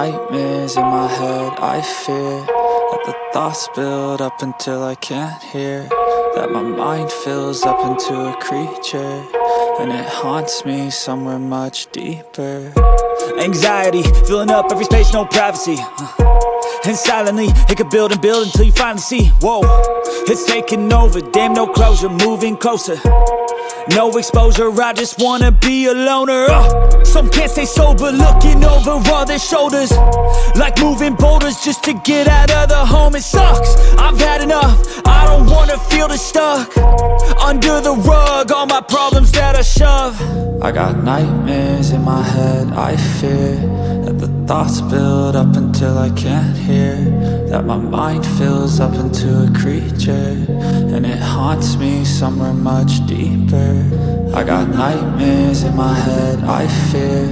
nightmares in my head, I fear that the thoughts build up until I can't hear, that my mind fills up into a creature, and it haunts me somewhere much deeper. Anxiety, filling up every space, no privacy. And silently, it could build and build until you finally see, whoa, it's taking over, damn no closure, moving closer. No exposure, I just wanna be a loner. Some can't stay sober, looking over all their shoulders, like moving boulders just to get out of the home. It sucks, I've had enough, I don't wanna feel the stuck under the rug, all my problems that I shove. I got nightmares in my head, I fear that the thoughts build up until I can't hear, that my mind fills up into a creature, and it haunts me somewhere much deeper. I got nightmares in my head, I fear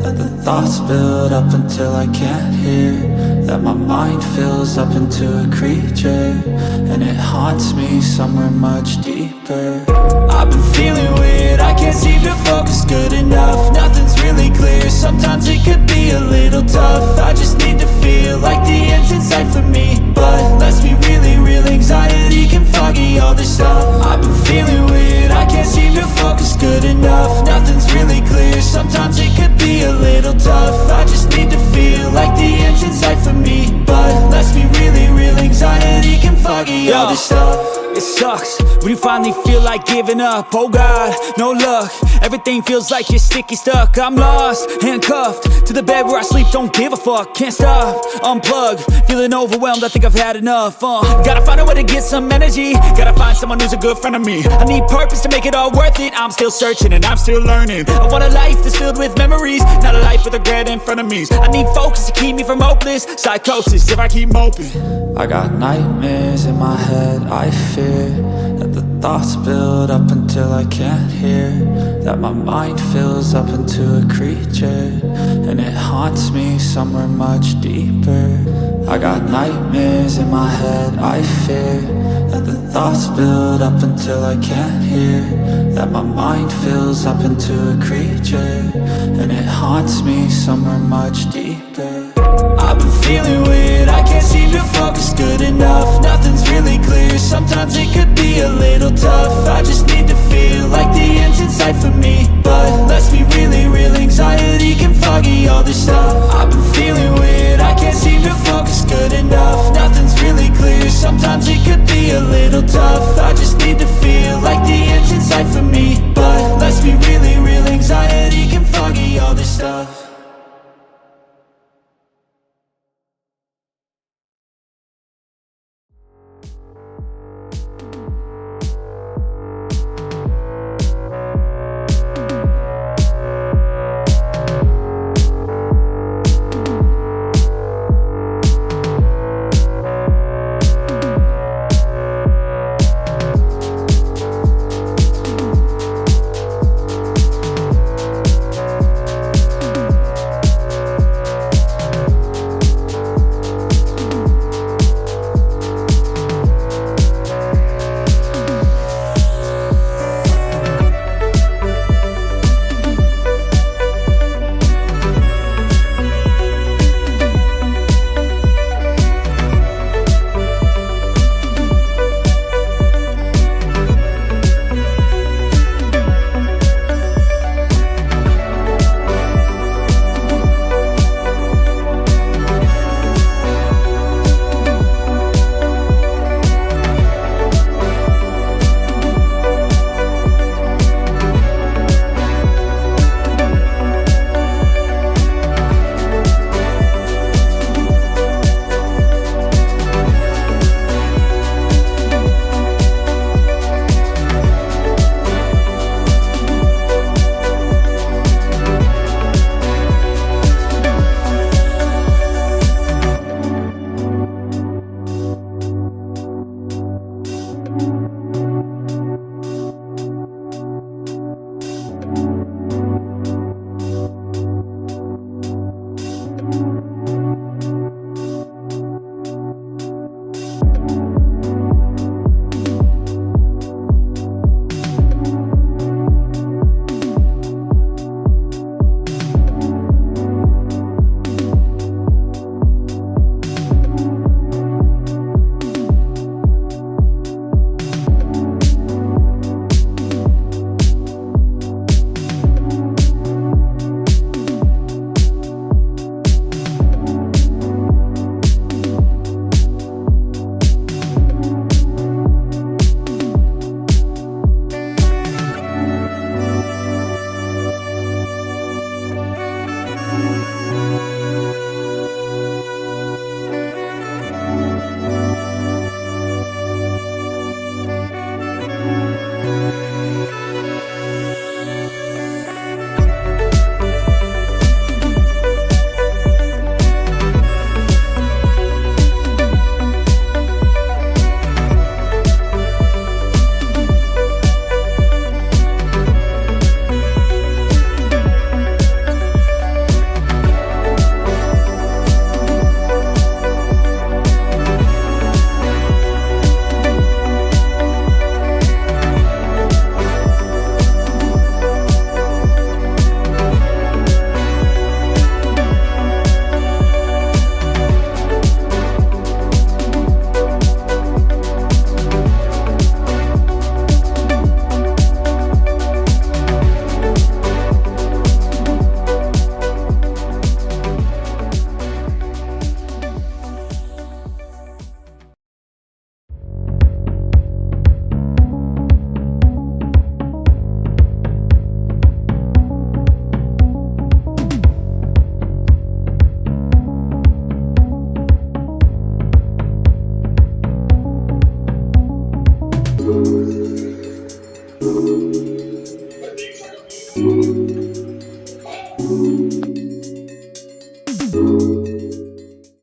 that the thoughts build up until I can't hear, that my mind fills up into a creature, and it haunts me somewhere much deeper. I've been feeling weird, I can't seem to focus good enough. Nothing's really clear, sometimes it could be a little tough. I just need to feel like the end's in sight for me, but let's be really real, anxiety can foggy all this stuff. I've been feeling weird, I can't seem to focus good enough. Nothing's really clear, sometimes it could be a little tough. I just need to feel like the end's in sight for me, but let's be really real, anxiety can foggy all this stuff. It sucks when you finally feel like giving up. Oh God, no luck, everything feels like you're sticky stuck. I'm lost, handcuffed to the bed where I sleep, don't give a fuck. Can't stop, unplug, feeling overwhelmed, I think I've had enough. Gotta find a way to get some energy, gotta find someone who's a good friend of me. I need purpose to make it all worth it, I'm still searching and I'm still learning. I want a life that's filled with memories, not a life with regret and frenemies. I need focus to keep me from hopeless psychosis if I keep moping. I got nightmares in my head, I fear that the thoughts build up until I can't hear, that my mind fills up into a creature, and it haunts me somewhere much deeper. I got nightmares in my head, I fear that the thoughts build up until I can't hear, that my mind fills up into a creature, and it haunts me somewhere much deeper. I've been feeling weird, I can't seem to focus good enough. Nothing's really clear, sometimes it could be a little tough. I just need to feel like the end's in sight for me, but let's be really real, anxiety can foggy all this stuff. I've been feeling weird, I can't seem to focus good enough. Nothing's really clear, sometimes it could be a little tough. I just need to feel like the end's in sight for me, but let's be really real, anxiety can foggy all this stuff.